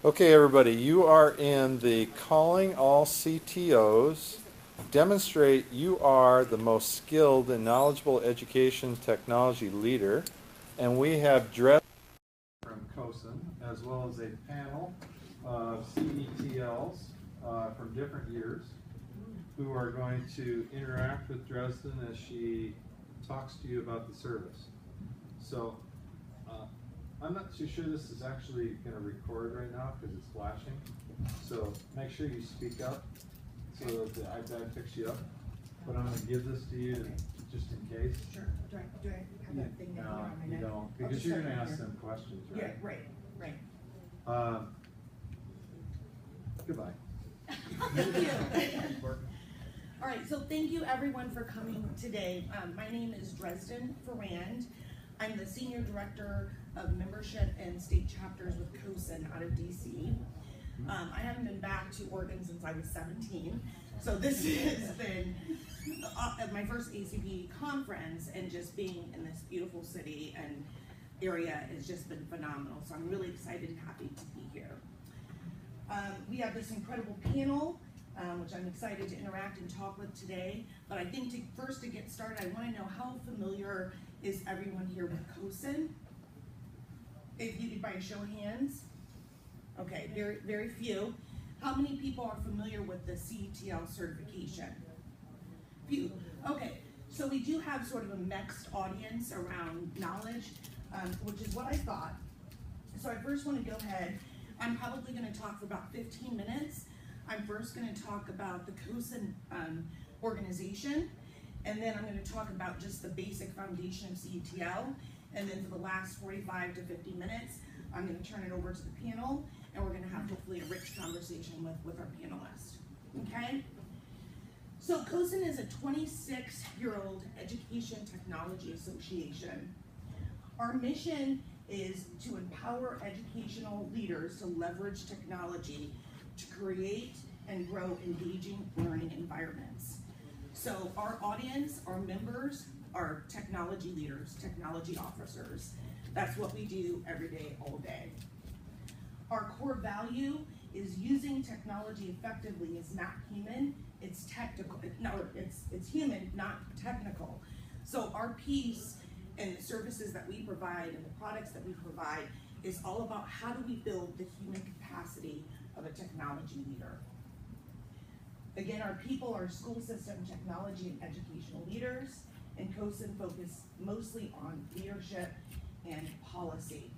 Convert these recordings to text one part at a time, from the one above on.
Okay, everybody, you are in the Calling All CTOs. Demonstrate you are the most skilled and knowledgeable education technology leader. And we have Dres from CoSN, as well as a panel of CETLs from different years who are going to interact with Dresden as she talks to you about the service. So, I'm not too sure this is actually going to record right now because it's flashing. So make sure you speak up so that the iPad picks you up. But I'm going to give this to you just in case. Sure. Do I have that thing No, on my you neck? don't, because you're going to ask them questions, right? Yeah, right. Goodbye. Thank you. All right, so thank you everyone for coming today. My name is Dresden Ferrand. I'm the Senior Director of Membership and State Chapters with CoSN out of DC. I haven't been back to Oregon since I was 17, so this has been my first ACP conference, and just being in this beautiful city and area has just been phenomenal, so I'm really excited and happy to be here. We have this incredible panel, which I'm excited to interact and talk with today, but I think first to get started, I want to know how familiar is everyone here with CoSN? If you could, by a show of hands. Okay, very few. How many people are familiar with the CETL certification? Few. Okay, so we do have sort of a mixed audience around knowledge, which is what I thought. So I first want to go ahead. I'm probably going to talk for about 15 minutes. I'm first going to talk about the CoSN organization, and then I'm going to talk about just the basic foundation of CETL, and then for the last 45 to 50 minutes, I'm going to turn it over to the panel, and we're going to have hopefully a rich conversation with our panelists. Okay? So CoSN is a 26-year-old education technology association. Our mission is to empower educational leaders to leverage technology to create and grow engaging learning environments. So our audience, our members, are technology leaders, technology officers. That's what we do every day, all day. Our core value is using technology effectively is not human, it's technical. No, it's human, not technical. So our piece and the services that we provide and the products that we provide is all about how do we build the human capacity of a technology leader. Again, our people are school system technology and educational leaders, and CoSN focus mostly on leadership and policy.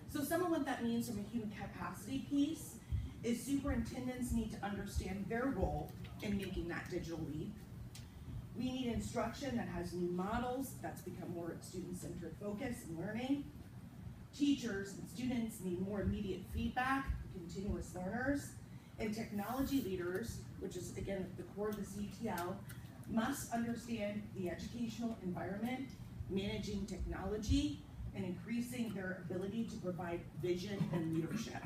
So some of what that means from a human capacity piece is superintendents need to understand their role in making that digital leap. We need instruction that has new models, that's become more student-centered focus and learning. Teachers and students need more immediate feedback, continuous learners. And technology leaders, which is again the core of the CETL, must understand the educational environment, managing technology, and increasing their ability to provide vision and leadership.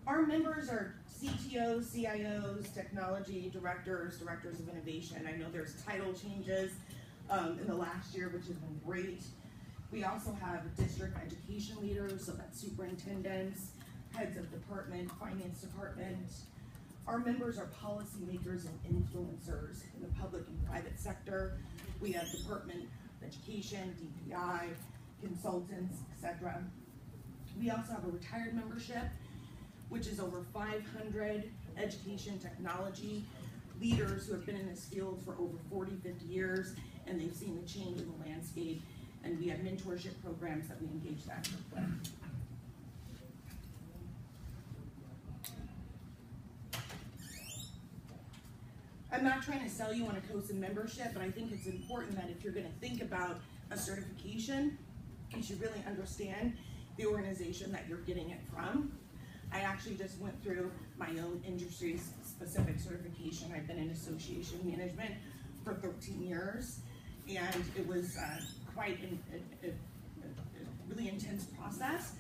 Our members are CTOs, CIOs, technology directors, directors of innovation. I know there's title changes in the last year, which has been great. We also have district education leaders, so that's superintendents, heads of department, finance department. Our members are policymakers and influencers in the public and private sector. We have Department of Education, DPI, consultants, etc. We also have a retired membership, which is over 500 education technology leaders who have been in this field for over 40, 50 years, and they've seen the change in the landscape, and we have mentorship programs that we engage that with. I'm not trying to sell you on a CoSN membership, but I think it's important that if you're going to think about a certification, you should really understand the organization that you're getting it from. I actually just went through my own industry-specific certification. I've been in association management for 13 years, and it was quite a really intense process.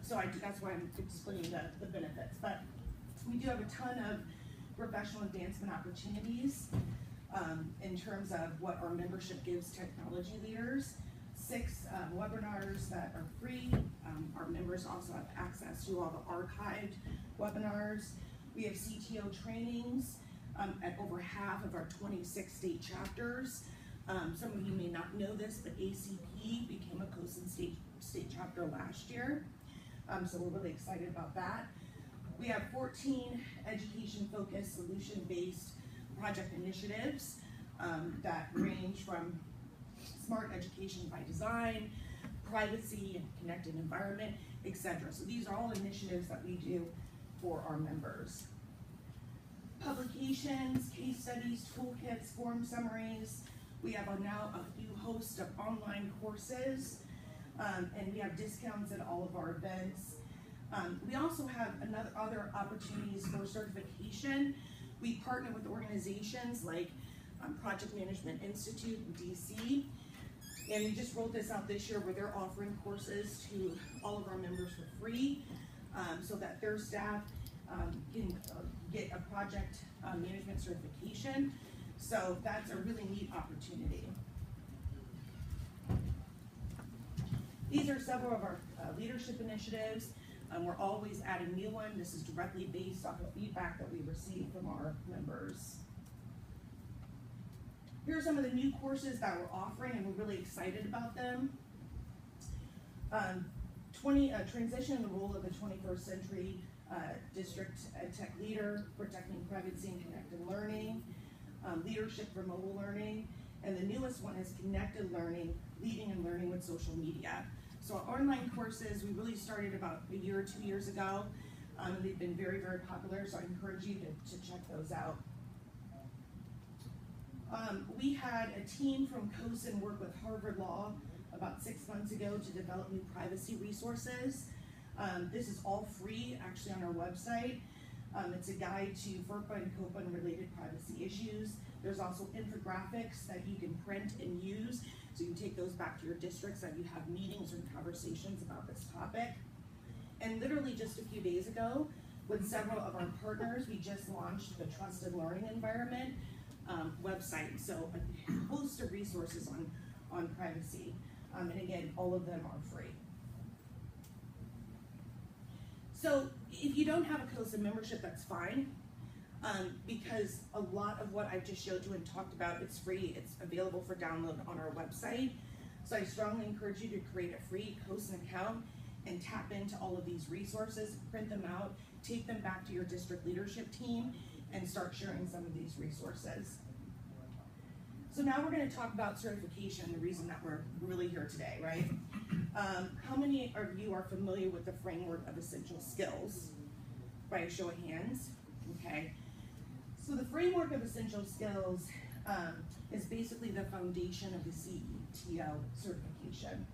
So that's why I'm explaining the benefits. But we do have a ton of professional advancement opportunities in terms of what our membership gives technology leaders. 6 webinars that are free. Our members also have access to all the archived webinars. We have CTO trainings at over half of our 26 state chapters. Some of you may not know this, but ACP became a CoSN state chapter last year. So we're really excited about that. We have 14 education-focused, solution-based project initiatives that range from smart education by design, privacy and connected environment, etc. So these are all initiatives that we do for our members. Publications, case studies, toolkits, form summaries. We have now a new host of online courses, and we have discounts at all of our events. We also have other opportunities for certification. We partner with organizations like Project Management Institute in DC, and we just rolled this out this year where they're offering courses to all of our members for free, so that their staff can get a project management certification. So that's a really neat opportunity. These are several of our leadership initiatives. We're always adding new ones. This is directly based off of feedback that we receive from our members. Here are some of the new courses that we're offering, and we're really excited about them. Transition in the role of the 21st century district tech leader, protecting privacy and connected learning, leadership for mobile learning, and the newest one is connected learning, leading and learning with social media. So our online courses, we really started about a year or 2 years ago. They've been very, very popular, so I encourage you to check those out. We had a team from CoSN work with Harvard Law about 6 months ago to develop new privacy resources. This is all free, actually, on our website. It's a guide to FERPA and COPA and related privacy issues. There's also infographics that you can print and use, so you can take those back to your districts that you have meetings or conversations about this topic. And literally just a few days ago, with several of our partners, we just launched the Trusted Learning Environment website. So a host of resources on privacy. And again, all of them are free. So if you don't have a CoSN membership, that's fine, because a lot of what I just showed you and talked about, it's free. It's available for download on our website. So I strongly encourage you to create a free CoSN account and tap into all of these resources, print them out, take them back to your district leadership team, and start sharing some of these resources. So now we're going to talk about certification, the reason that we're really here today, right? How many of you are familiar with the framework of essential skills? By a show of hands, okay. So the framework of essential skills is basically the foundation of the CETL certification.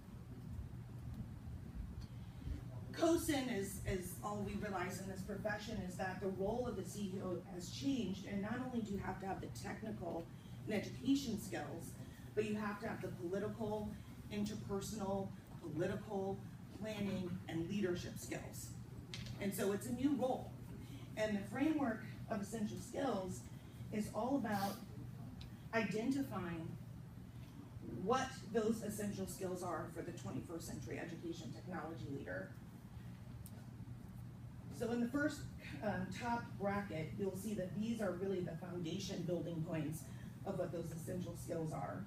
CoSN is all we realize in this profession is that the role of the CEO has changed, and not only do you have to have the technical and education skills, but you have to have the political, interpersonal, political, planning, and leadership skills. And so it's a new role. And the framework of essential skills is all about identifying what those essential skills are for the 21st century education technology leader. So in the first top bracket, you'll see that these are really the foundation building points of what those essential skills are.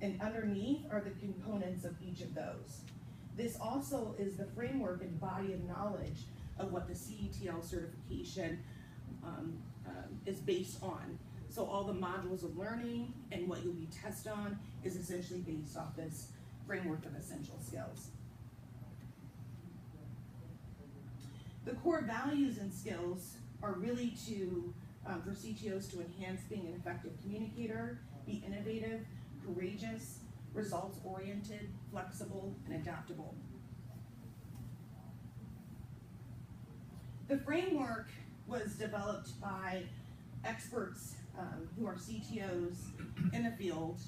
And underneath are the components of each of those. This also is the framework and body of knowledge of what the CETL certification is based on. So all the modules of learning and what you'll be tested on is essentially based off this framework of essential skills. The core values and skills are really for CTOs to enhance being an effective communicator, be innovative, courageous, results-oriented, flexible, and adaptable. The framework was developed by experts who are CTOs in the field,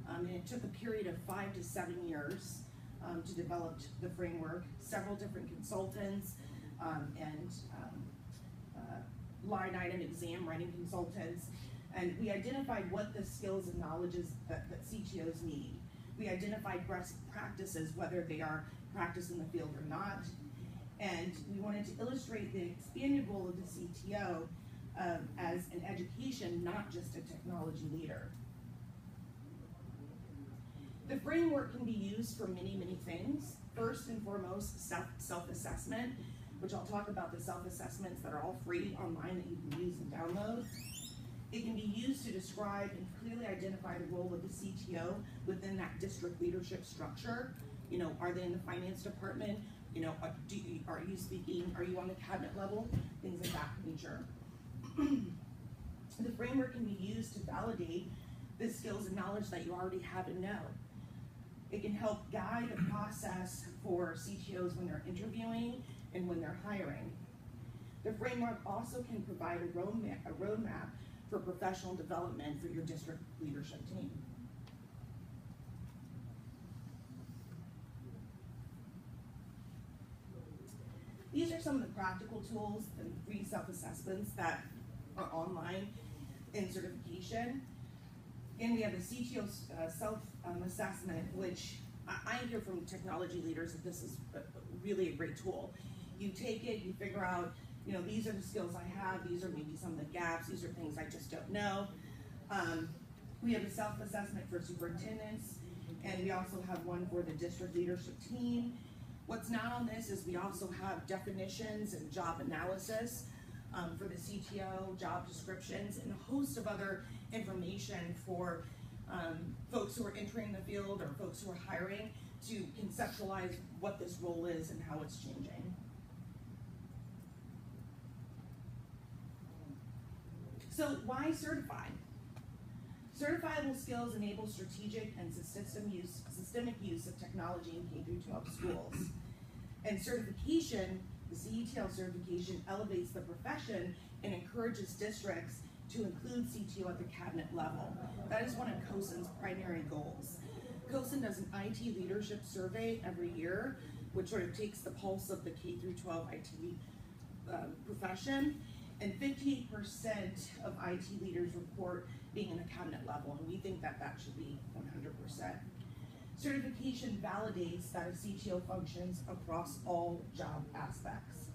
and it took a period of 5 to 7 years to develop the framework, several different consultants, and line item exam writing consultants, and we identified what the skills and knowledges that CTOs need. We identified best practices, whether they are practiced in the field or not. And we wanted to illustrate the expanded role of the CTO as an education, not just a technology leader. The framework can be used for many, many things. First and foremost, self-assessment, which I'll talk about the self-assessments that are all free online that you can use and download. It can be used to describe and clearly identify the role of the CTO within that district leadership structure. You know, are they in the finance department? You know, are you on the cabinet level? Things of that nature. The framework can be used to validate the skills and knowledge that you already have and know. It can help guide the process for CTOs when they're interviewing and when they're hiring. The framework also can provide a roadmap for professional development for your district leadership team. These are some of the practical tools and free self-assessments that are online in certification. Again, we have the CTO self-assessment, which I hear from technology leaders that this is really a great tool. You take it, you figure out, you know, these are the skills I have, these are maybe some of the gaps, these are things I just don't know. We have a self-assessment for superintendents, and we also have one for the district leadership team. What's not on this is we also have definitions and job analysis for the CTO, job descriptions, and a host of other information for folks who are entering the field or folks who are hiring to conceptualize what this role is and how it's changing. So why certify? Certifiable skills enable strategic and systemic use of technology in K-12 schools. And certification, the CETL certification, elevates the profession and encourages districts to include CTO at the cabinet level. That is one of CoSN's primary goals. CoSN does an IT leadership survey every year, which sort of takes the pulse of the K-12 IT profession, and 58% of IT leaders report being in the cabinet level, and we think that that should be 100%. Certification validates that a CTO functions across all job aspects.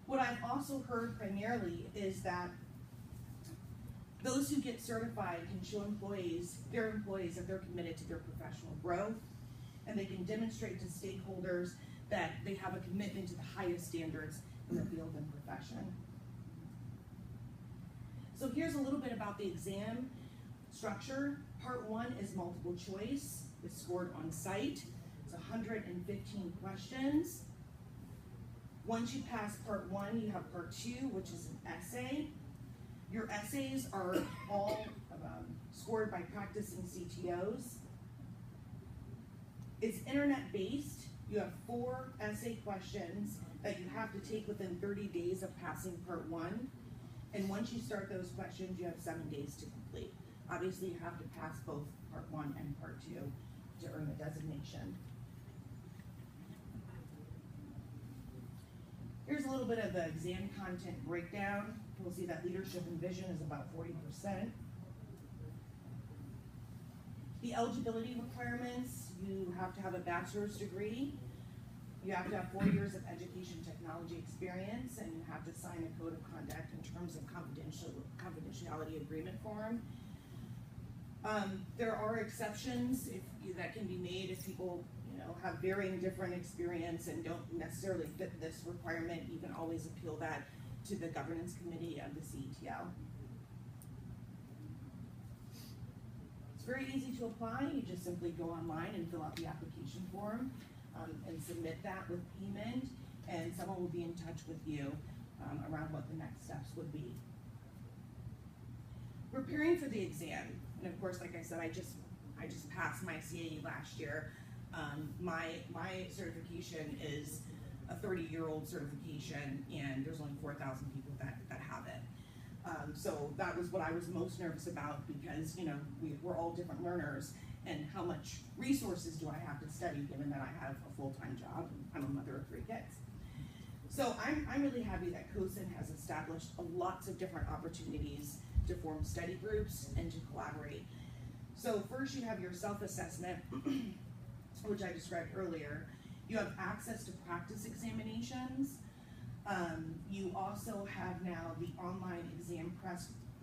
What I've also heard primarily is that those who get certified can show their employees that they're committed to their professional growth, and they can demonstrate to stakeholders that they have a commitment to the highest standards in the field and profession. So here's a little bit about the exam structure. Part 1 is multiple choice. It's scored on site. It's 115 questions. Once you pass part 1, you have part 2, which is an essay. Your essays are all scored by practicing CTOs. It's internet-based. You have 4 essay questions that you have to take within 30 days of passing part 1. And once you start those questions, you have 7 days to complete. Obviously, you have to pass both part 1 and part 2 to earn the designation. Here's a little bit of the exam content breakdown. We'll see that leadership and vision is about 40%. The eligibility requirements, you have to have a bachelor's degree, you have to have 4 years of education technology experience, and you have to sign a code of conduct in terms of confidentiality agreement form. There are exceptions that can be made if people have varying different experience and don't necessarily fit this requirement. You can always appeal that to the governance committee of the CETL. It's very easy to apply. You just simply go online and fill out the application form and submit that with payment, and someone will be in touch with you around what the next steps would be. Preparing for the exam, and of course, like I said, I just passed my CAE last year. My certification is a 30-year-old certification, and there's only 4,000 people that have it. So that was what I was most nervous about, because we're all different learners, and how much resources do I have to study given that I have a full-time job and I'm a mother of 3 kids. So I'm really happy that CoSN has established lots of different opportunities to form study groups, and to collaborate. So first you have your self-assessment, which I described earlier. You have access to practice examinations. You also have now the online exam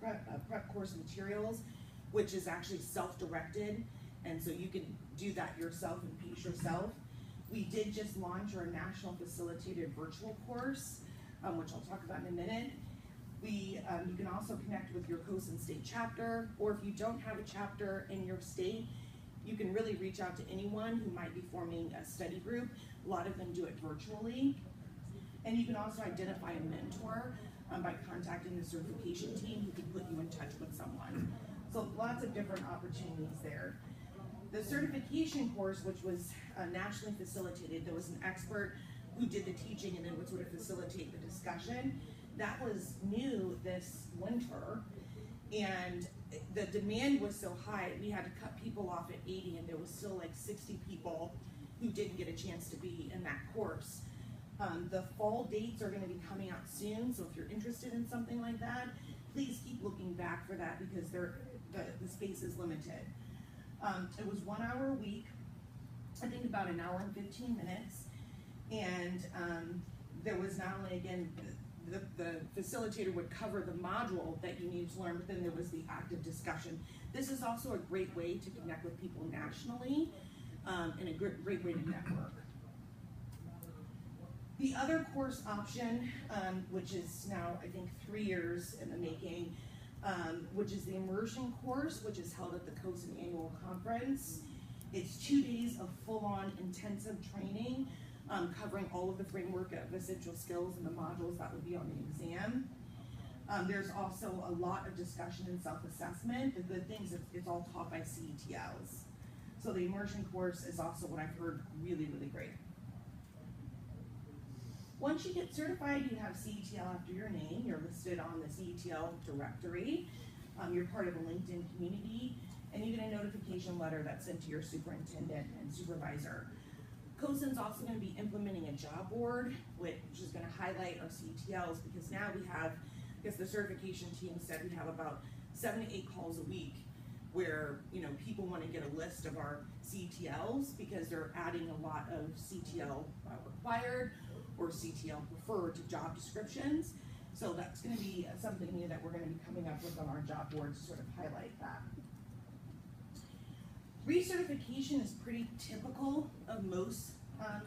prep course materials, which is actually self-directed, and so you can do that yourself and pace yourself. We did just launch our national facilitated virtual course, which I'll talk about in a minute. You can also connect with your CoSN state chapter, or if you don't have a chapter in your state, you can really reach out to anyone who might be forming a study group. A lot of them do it virtually. And you can also identify a mentor by contacting the certification team who can put you in touch with someone. So lots of different opportunities there. The certification course, which was nationally facilitated, there was an expert who did the teaching and then would sort of facilitate the discussion. That was new this winter, and the demand was so high, we had to cut people off at 80, and there was still like 60 people who didn't get a chance to be in that course. The fall dates are going to be coming out soon, so if you're interested in something like that, please keep looking back for that because the space is limited. It was 1 hour a week, I think about an hour and 15 minutes, and there was not only, again, the facilitator would cover the module that you needed to learn, but then there was the active discussion. This is also a great way to connect with people nationally, and a great way to network. The other course option, which is now, I think, 3 years in the making, which is the immersion course, which is held at the CoSN annual conference. It's 2 days of full-on intensive training, covering all of the framework of essential skills and the modules that would be on the exam. There's also a lot of discussion and self-assessment. The good thing is it's all taught by CETLs. So the immersion course is also what I've heard really, really great. Once you get certified, you have CETL after your name. You're listed on the CETL directory. You're part of a LinkedIn community, and you get a notification letter that's sent to your superintendent and supervisor. CoSN's also going to be implementing a job board, which is going to highlight our CETLs, because now we have, I guess the certification team said we have about 7 to 8 calls a week where people want to get a list of our CETLs because they're adding a lot of CTL required or CTL preferred to job descriptions. So that's going to be something new that we're going to be coming up with on our job board to sort of highlight that. Recertification is pretty typical of most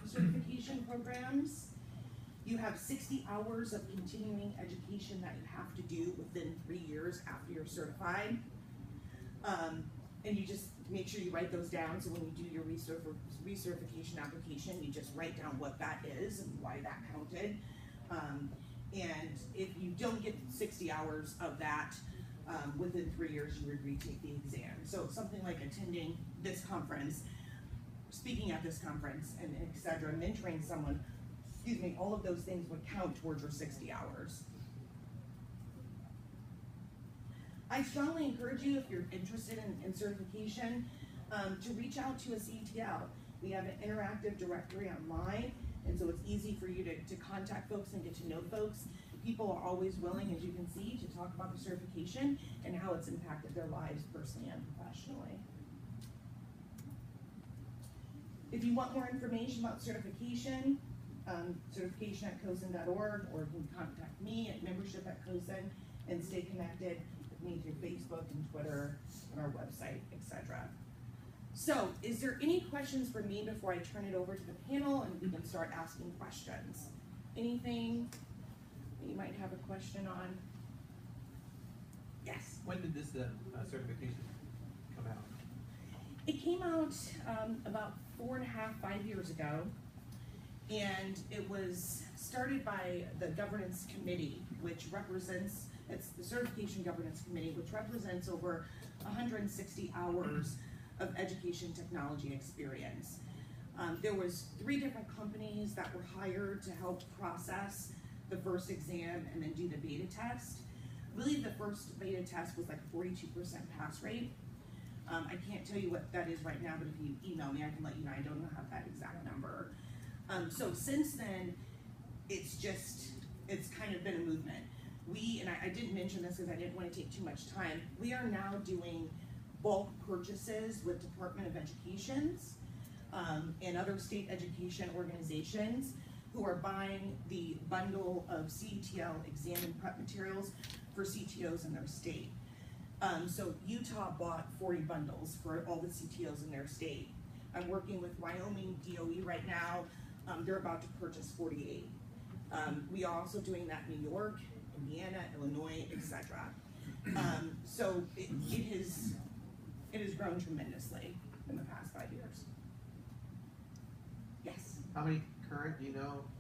certification programs. You have 60 hours of continuing education that you have to do within 3 years after you're certified. And you just make sure you write those down, so when you do your recertification application, you just write down what that is and why that counted. And if you don't get 60 hours of that within 3 years, you would retake the exam. So something like attending this conference, speaking at this conference, and et cetera, mentoring someone, all of those things would count towards your 60 hours. I strongly encourage you, if you're interested in certification, to reach out to a CETL. We have an interactive directory online, and so it's easy for you to contact folks and get to know folks. People are always willing, as you can see, to talk about the certification and how it's impacted their lives personally and professionally. If you want more information about certification, certification@CoSN.org, or you can contact me at membership@CoSN and stay connected with me through Facebook and Twitter and our website, etc. So, is there any questions for me before I turn it over to the panel and we can start asking questions? Anything that you might have a question on? Yes? When did this certification come out? It came out about 4.5, 5 years ago, and it was started by the governance committee, which represents, it's the certification governance committee, which represents over 160 hours of education technology experience. There was 3 different companies that were hired to help process the first exam and then do the beta test. I believe the first beta test was like 42% pass rate. I can't tell you what that is right now, but if you email me, I can let you know. I don't have that exact number. So since then, it's kind of been a movement. and I didn't mention this because I didn't want to take too much time, we are now doing bulk purchases with Department of Educations and other state education organizations who are buying the bundle of CETL exam and prep materials for CTOs in their state. So Utah bought 40 bundles for all the CTOs in their state. I'm working with Wyoming DOE right now. They're about to purchase 48. We are also doing that in New York, Indiana, Illinois, etc. So it has grown tremendously in the past 5 years. Yes. How many current,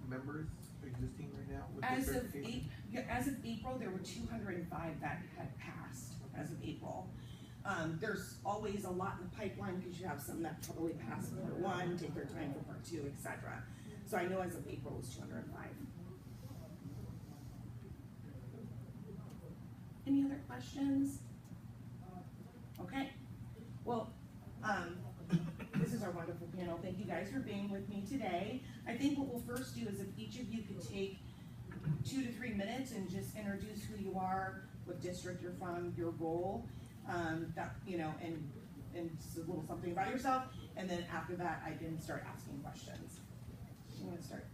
members existing right now with As this of, certification? as of April, there were 205 that had passed as of April. There's always a lot in the pipeline because you have some that probably passed part 1, take their time for part 2, etc. So I know as of April it was 205. Any other questions? Okay. Well, this is our wonderful panel. Thank you guys for being with me today. I think what we'll first do is if each of you could take 2 to 3 minutes and just introduce who you are, what district you're from, your role, and just a little something about yourself, and then after that I can start asking questions. You want to start?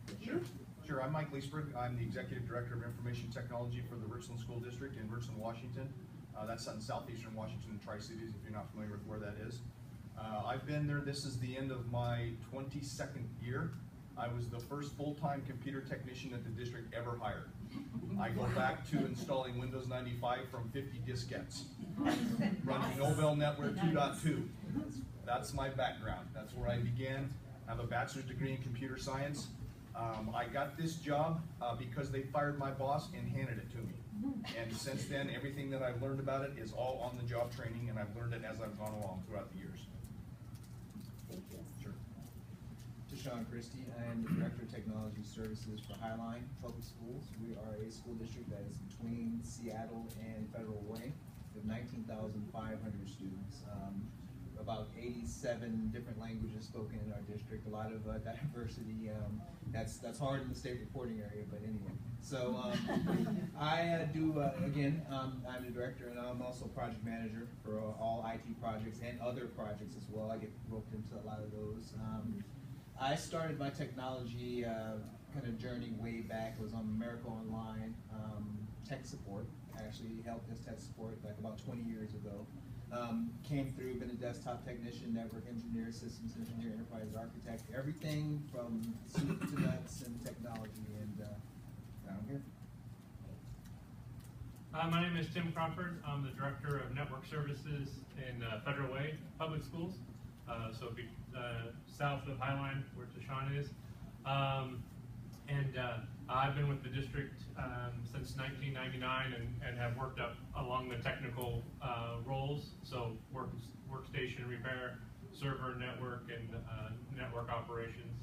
Sure, I'm Mike Leesburg. I'm the Executive Director of Information Technology for the Richland School District in Richland, Washington. That's in southeastern Washington and Tri-Cities, if you're not familiar with where that is. I've been there, this is the end of my 22nd year. I was the first full-time computer technician that the district ever hired. I go back to installing Windows 95 from 50 diskettes, running Novell Network 2.2. That's my background. That's where I began. I have a bachelor's degree in computer science. I got this job because they fired my boss and handed it to me. And since then, everything that I've learned about it is all on the job training, and I've learned it as I've gone along throughout the years. Thank you. Sure. Sean Christie. I am the Director of Technology Services for Highline Public Schools. We are a school district that is between Seattle and Federal Way. We have 19,500 students, about 87 different languages spoken in our district, a lot of diversity. That's hard in the state reporting area, but anyway. So I do, again, I'm the director and I'm also project manager for all IT projects and other projects as well. I get roped into a lot of those. I started my technology kind of journey way back. I was on America Online tech support. Actually helped as tech support like about 20 years ago. Came through, been a desktop technician, network engineer, systems engineer, enterprise architect, everything from soup to nuts and technology, and now I'm here. My name is Tim Crawford. I'm the Director of Network Services in Federal Way Public Schools. So it'd be south of Highline, where Tashawn is. I've been with the district since 1999 and have worked up along the technical roles. So workstation repair, server network, and network operations.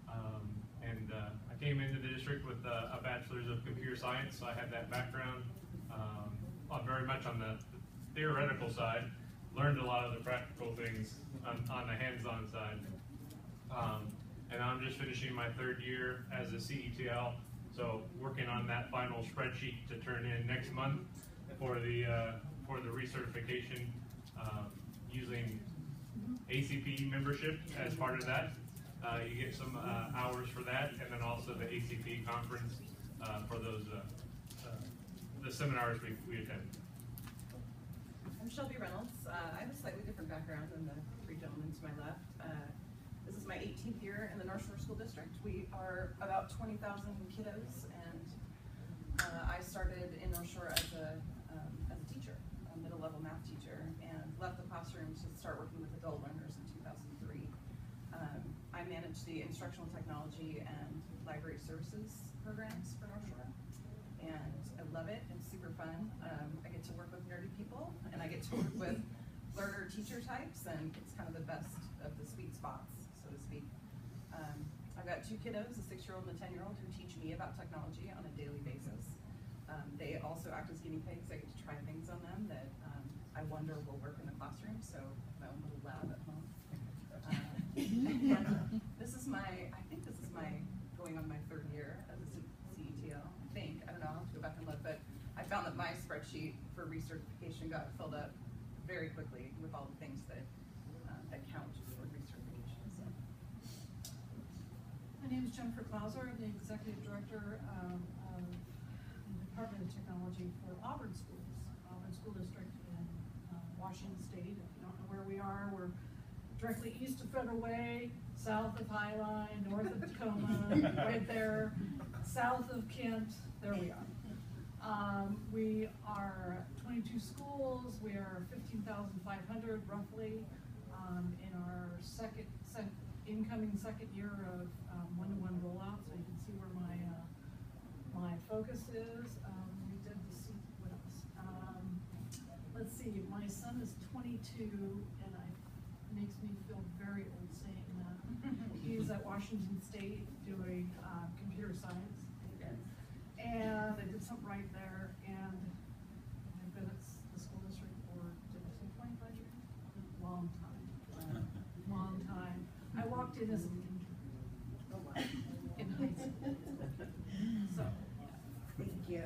I came into the district with a bachelor's of computer science, so I had that background. Very much on the theoretical side, learned a lot of the practical things on the hands-on side. And I'm just finishing my 3rd year as a CETL, so working on that final spreadsheet to turn in next month for the recertification, using ACPEnw membership as part of that. You get some hours for that, and then also the ACPEnw conference for those the seminars we attend. I'm Shelby Reynolds. I have a slightly different background than the 3 gentlemen to my left. This is my 18th year in the North Shore School District. We are about 20,000 kiddos, and I started in North Shore as a teacher, a middle-level math teacher, and left the classroom to start working with adult learners in 2003. I manage the instructional technology and library services programs for North Shore, and I love it. It's super fun. I get to work with nerdy people, and I get to work with learner teacher types, and it's kind of the best of the sweet spots, so to speak. I've got 2 kiddos, a 6-year-old and a 10-year-old, who teach me about technology on a daily basis. They also act as guinea pigs. I get to try things on them that I wonder will work in the classroom, so my own little lab at home. I think this is my going on my 3rd year as a CETL. I don't know, I'll have to go back and look, but found that my spreadsheet for recertification got filled up very quickly with all the things that count for recertification. So. My name is Jennifer Clauser. I'm the Executive Director of the Department of Technology for Auburn Schools, Auburn School District in Washington State. If you don't know where we are, we're directly east of Federal Way, south of High Line, north of Tacoma, right there, south of Kent. There we are. We are 22 schools. We are 15,500 roughly in our incoming second year of one-to-one rollout. So you can see where my focus is. We did the what else? Let's see. My son is 22, and it makes me feel very old saying that. He's at Washington State doing computer science. And I did something right there, and I've been at the school district for, did I say 25 years? Long time. Long time. I walked in as an intern in high school. So, Thank you.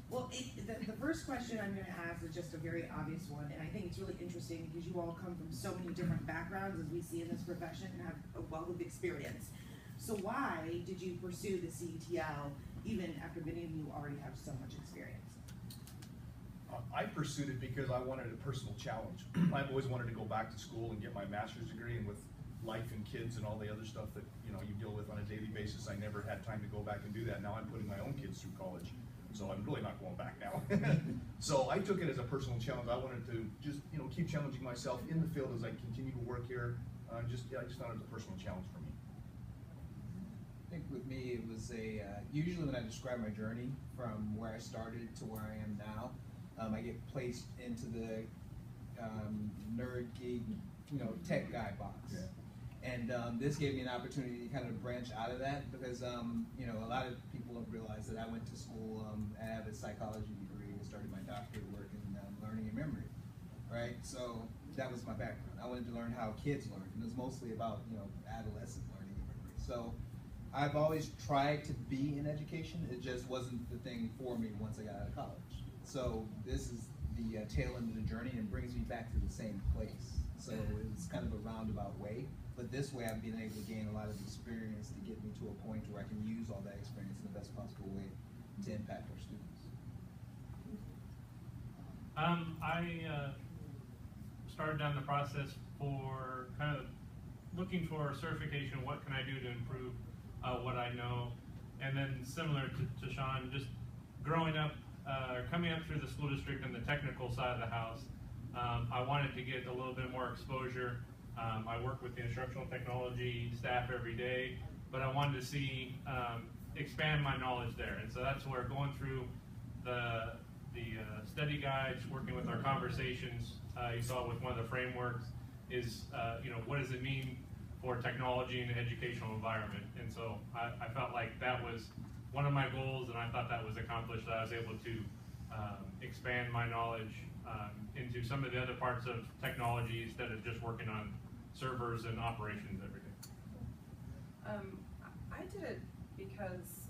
Well, the first question I'm going to ask is just a very obvious one, and I think it's really interesting because you all come from so many different backgrounds, as we see in this profession, and have a wealth of experience. So why did you pursue the CETL, even after many of you already have so much experience? I pursued it because I wanted a personal challenge. I've always wanted to go back to school and get my master's degree, and with life and kids and all the other stuff that you deal with on a daily basis, I never had time to go back and do that. Now I'm putting my own kids through college, so I'm really not going back now. So I took it as a personal challenge. I wanted to just keep challenging myself in the field as I continue to work here. I just thought it was a personal challenge for me. I think with me, it was usually when I describe my journey from where I started to where I am now, I get placed into the nerd, geek, tech guy box. Yeah. And this gave me an opportunity to kind of branch out of that because, a lot of people don't realize that I went to school, I have a psychology degree, and started my doctorate work in learning and memory, right? So that was my background. I wanted to learn how kids learn, and it was mostly about, adolescent learning and memory. So I've always tried to be in education. It just wasn't the thing for me once I got out of college. So this is the tail end of the journey and brings me back to the same place. So it's kind of a roundabout way, but this way I've been able to gain a lot of experience to get me to a point where I can use all that experience in the best possible way to impact our students. I started down the process for kind of looking for certification. What can I do to improve what I know? And then similar to Sean, just growing up, coming up through the school district and the technical side of the house, I wanted to get a little bit more exposure. I work with the instructional technology staff every day, but I wanted to see expand my knowledge there. And so that's where going through the study guides, working with our conversations, you saw with one of the frameworks, is what does it mean for technology in an educational environment? And so I felt like that was one of my goals, and I thought that was accomplished, that I was able to expand my knowledge into some of the other parts of technology instead of just working on servers and operations every day. I did it because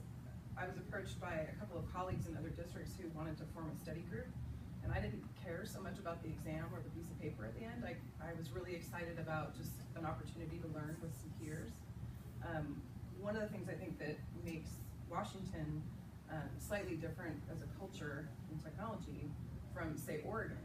I was approached by a couple of colleagues in other districts who wanted to form a study group, and I didn't care so much about the exam or the piece of paper at the end. I was really excited about just an opportunity to learn with some peers. One of the things I think that makes Washington slightly different as a culture in technology from, say, Oregon,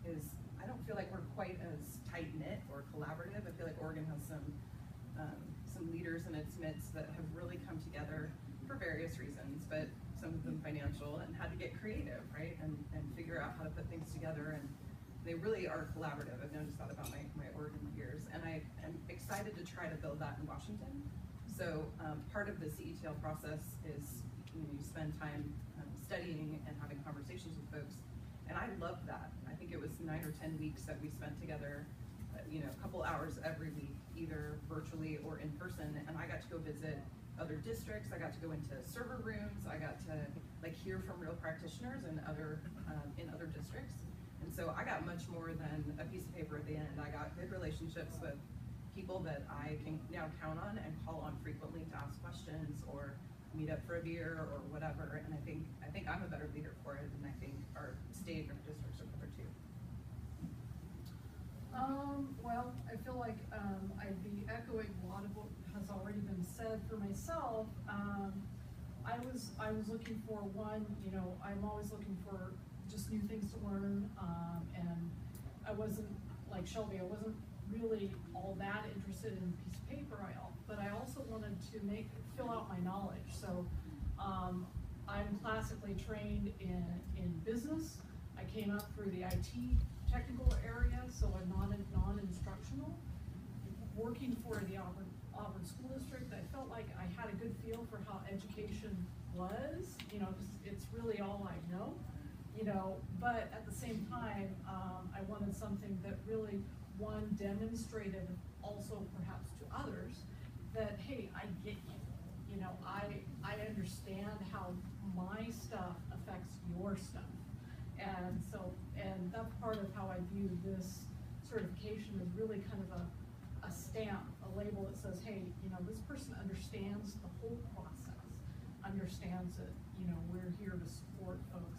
is I don't feel like we're quite as tight-knit or collaborative. I feel like Oregon has some leaders in its midst that have really come together for various reasons, but some of them financial, and had to get creative, right, and figure out how to put things together, and they really are collaborative. I've noticed that about my Oregon peers, and I am excited to try to build that in Washington. So part of the CETL process is you spend time studying and having conversations with folks, and I loved that. I think it was 9 or 10 weeks that we spent together, a couple hours every week, either virtually or in person, and I got to go visit other districts. I got to go into server rooms. I got to hear from real practitioners in other districts, and so I got much more than a piece of paper at the end. I got good relationships with people that I can now count on and call on frequently to ask questions or meet up for a beer or whatever, and I think I'm a better leader for it, and I think our state or districts are better too. Well, I feel like I'd be echoing a lot of what has already been said for myself. I was looking for one, you know, I'm always looking for just new things to learn, and I wasn't, like Shelby, I wasn't really all that interested in a piece of paper, but I also wanted to fill out my knowledge. So I'm classically trained in business. I came up through the IT technical area, so I'm non-instructional. Working for the Auburn School District, I felt like I had a good feel for how education was, you know, because it's really all I know, you know, but at the same time, I wanted something that really, one, demonstrated also perhaps to others that, hey, I get you, you know, I understand how my stuff affects your stuff. And so, and that's part of how I view this certification as really kind of a stamp, a label that says, hey, you know, this person understands the whole process, understands it, you know, we're here to support folks.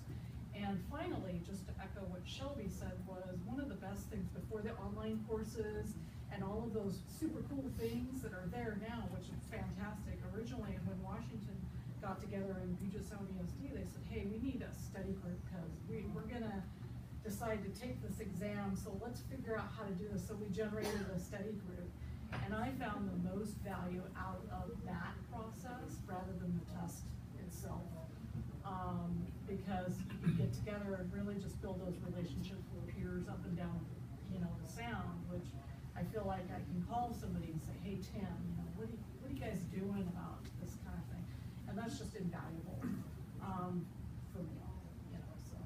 And finally, just to echo what Shelby said, was one of the best things before the online courses and all of those super cool things that are there now, which is fantastic. Originally, when Washington got together in Puget Sound ESD, they said, hey, we need a study group because we're gonna decide to take this exam, so let's figure out how to do this. So we generated a study group, and I found the most value out of that process rather than the test itself, because you get together and really just build those relationships with peers up and down, you know, the sound, which I feel like I can call somebody and say, hey, Tim, you know, what are you guys doing about this kind of thing? And that's just invaluable for me, you know, so.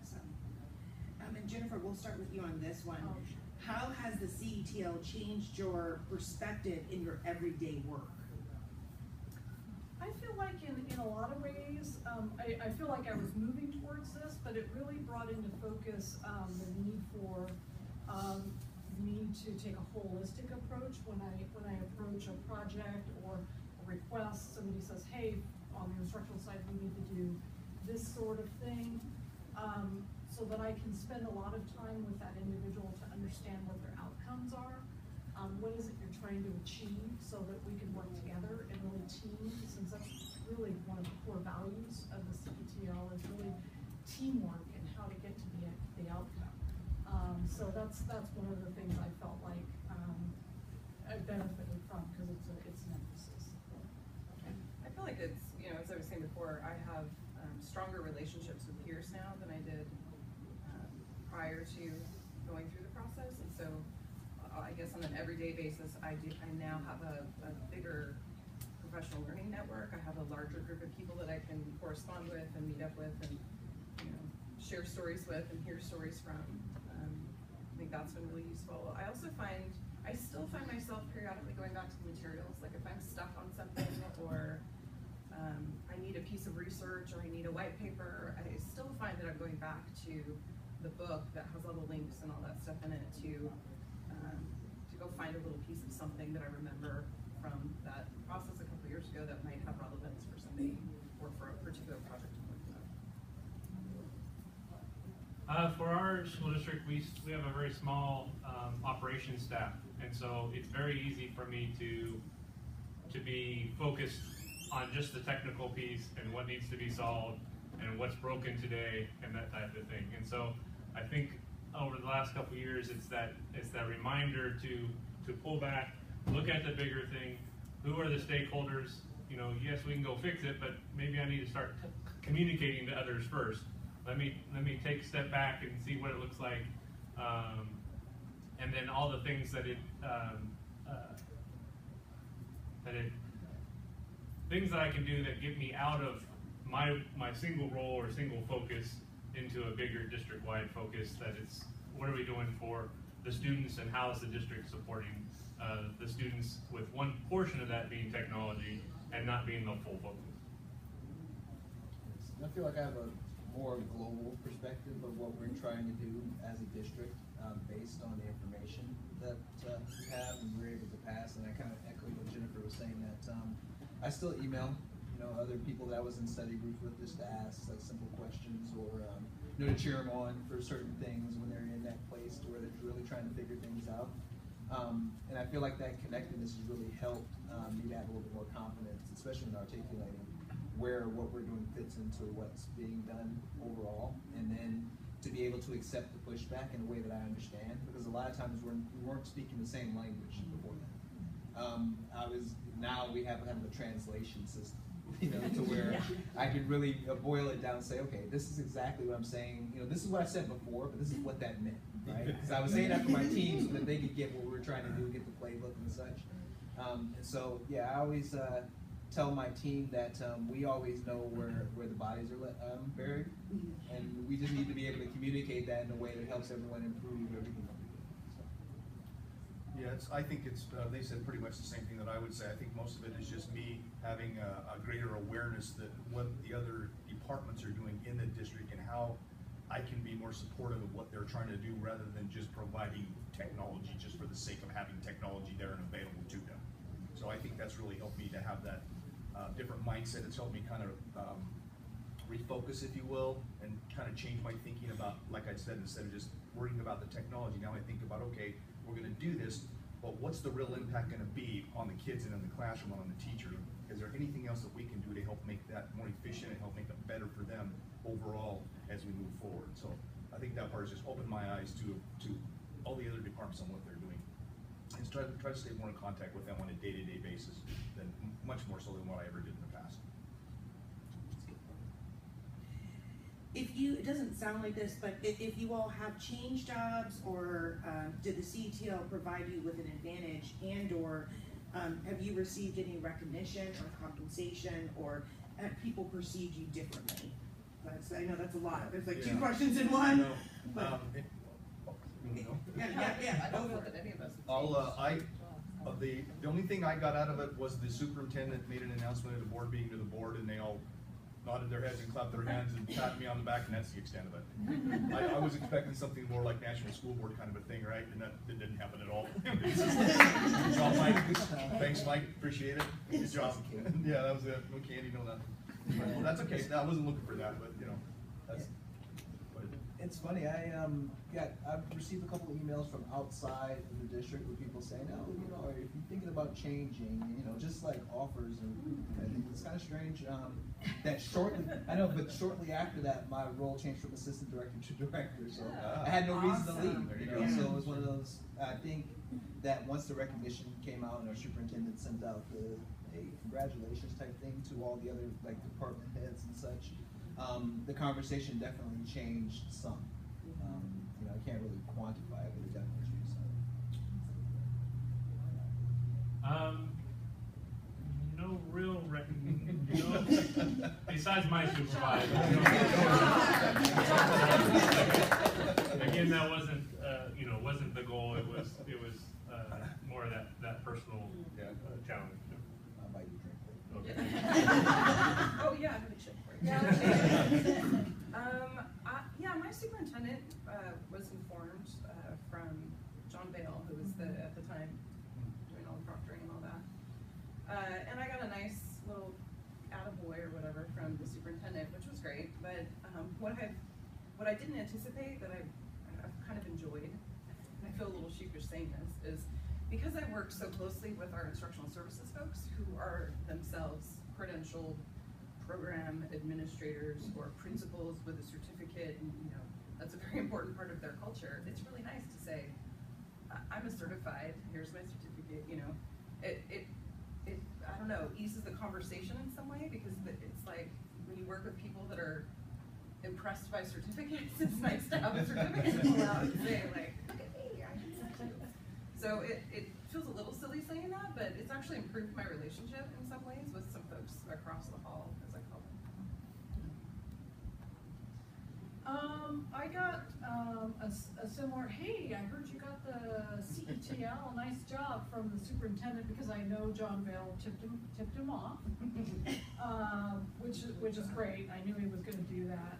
Awesome. And Jennifer, we'll start with you on this one. Oh, sure. How has the CETL changed your perspective in your everyday work? I feel like in a lot of ways, I feel like I was moving towards this, but it really brought into focus the need for me to take a holistic approach when I approach a project or a request. Somebody says, hey, on the instructional side, we need to do this sort of thing, so that I can spend a lot of time with that individual to understand what their outcomes are. What is it you're trying to achieve, so that we can work together and really team, since that's really one of the core values of the CETL, is really teamwork and how to get to the outcome. So that's one of the things I felt like I benefited from, because it's an emphasis. I feel like it's, you know, as I was saying before, I have stronger relationships with peers now than I did prior to going through the process, and so I guess on an everyday basis, I now have a bigger professional learning network. I have a larger group of people that I can correspond with and meet up with, and, you know, share stories with and hear stories from. I think that's been really useful. I still find myself periodically going back to the materials. Like if I'm stuck on something, or I need a piece of research, or I need a white paper, I still find that I'm going back to the book that has all the links and all that stuff in it to go find a little piece of something that I remember from that process a couple years ago that might have relevance for somebody or for a particular project I'm working on. For our school district, we have a very small operations staff, and so it's very easy for me to be focused on just the technical piece and what needs to be solved and what's broken today and that type of thing. And so I think over the last couple of years, it's that reminder to pull back, look at the bigger thing. Who are the stakeholders? You know, yes, we can go fix it, but maybe I need to start communicating to others first. Let me take a step back and see what it looks like, and then all the things things that I can do that get me out of my single role or single focus into a bigger district-wide focus. That it's, what are we doing for the students, and how is the district supporting the students, with one portion of that being technology and not being the full focus. I feel like I have a more global perspective of what we're trying to do as a district, based on the information that we have and we're able to pass. And I kind of echo what Jennifer was saying, that I still email, you other people that I was in study groups with, just to ask like simple questions, or to cheer them on for certain things when they're in that place to where they're really trying to figure things out. And I feel like that connectedness has really helped me to have a little bit more confidence, especially in articulating where what we're doing fits into what's being done overall, and then to be able to accept the pushback in a way that I understand, because a lot of times we weren't speaking the same language before that. Now we have a translation system, to where I can really boil it down and say, okay, this is exactly what I'm saying. This is what I said before, but this is what that meant, right? Because I was saying that for my team so that they could get what we were trying to do, get the playbook and such. And so, yeah, I always tell my team that we always know where the bodies are buried, and we just need to be able to communicate that in a way that helps everyone improve everything that we do. Yeah, I think they said pretty much the same thing that I would say. I think most of it is just me having a greater awareness that what the other departments are doing in the district and how I can be more supportive of what they're trying to do rather than just providing technology just for the sake of having technology there and available to them. So I think that's really helped me to have that different mindset. It's helped me kind of refocus, if you will, and kind of change my thinking about, like I said, instead of just worrying about the technology, now I think about, okay, we're going to do this, but what's the real impact going to be on the kids and in the classroom and on the teacher? Is there anything else that we can do to help make that more efficient and help make it better for them overall as we move forward? So I think that part has just opened my eyes to all the other departments on what they're doing, and try to stay more in contact with them on a day-to-day basis, than much more so than what I ever did in the past. It doesn't sound like this, but if you all have changed jobs, or did the CETL provide you with an advantage, and/or have you received any recognition or compensation, or have people perceived you differently? I know that's a lot. There's like two questions in one. No. Yeah. I don't know that any of us. The only thing I got out of it was the superintendent made an announcement at a board meeting to the board, and they all nodded their heads and clapped their hands and patted me on the back, and that's the extent of it. I was expecting something more like National School Board kind of a thing, right? And that didn't happen at all. Good job, Mike. Thanks, Mike. Appreciate it. Good job. Yeah, that was it. No candy, no nothing. Well, that's okay. I wasn't looking for that, but that's. It's funny, I've received a couple of emails from outside of the district with people saying, oh, if you're thinking about changing, just like offers, and I think it's kind of strange that shortly after that, my role changed from assistant director to director, so I had no reason to leave, so it was one of those. I think that once the recognition came out and our superintendent sent out the hey, congratulations type thing to all the other department heads and such, the conversation definitely changed some. I can't really quantify it, but it definitely changed some. No real recognition. Besides my supervisor. Again, that wasn't the goal. It was more of that personal challenge. I might be drinking. Okay. Oh yeah, I have a chip for you. Yeah, my superintendent was informed from John Bale, who was at the time doing all the proctoring and all that. And I got a nice little attaboy or whatever from the superintendent, which was great. But what I didn't anticipate that I've kind of enjoyed, and I feel a little sheepish saying this, is because I work so closely with our instructional services folks who are themselves credentialed program administrators or principals with a certificate, and that's a very important part of their culture. It's really nice to say, I'm a certified, here's my certificate. It I don't know, eases the conversation in some way, because it's like when you work with people that are impressed by certificates, it's nice to have a certificate to pull out and say like, look at me, I did that too. So it feels a little silly saying that, but it's actually improved my relationship in some ways with some folks across the hall, as I call them. I got a similar, hey, I heard you got the CETL, nice job, from the superintendent, because I know John Bale tipped him off, which is great. I knew he was going to do that.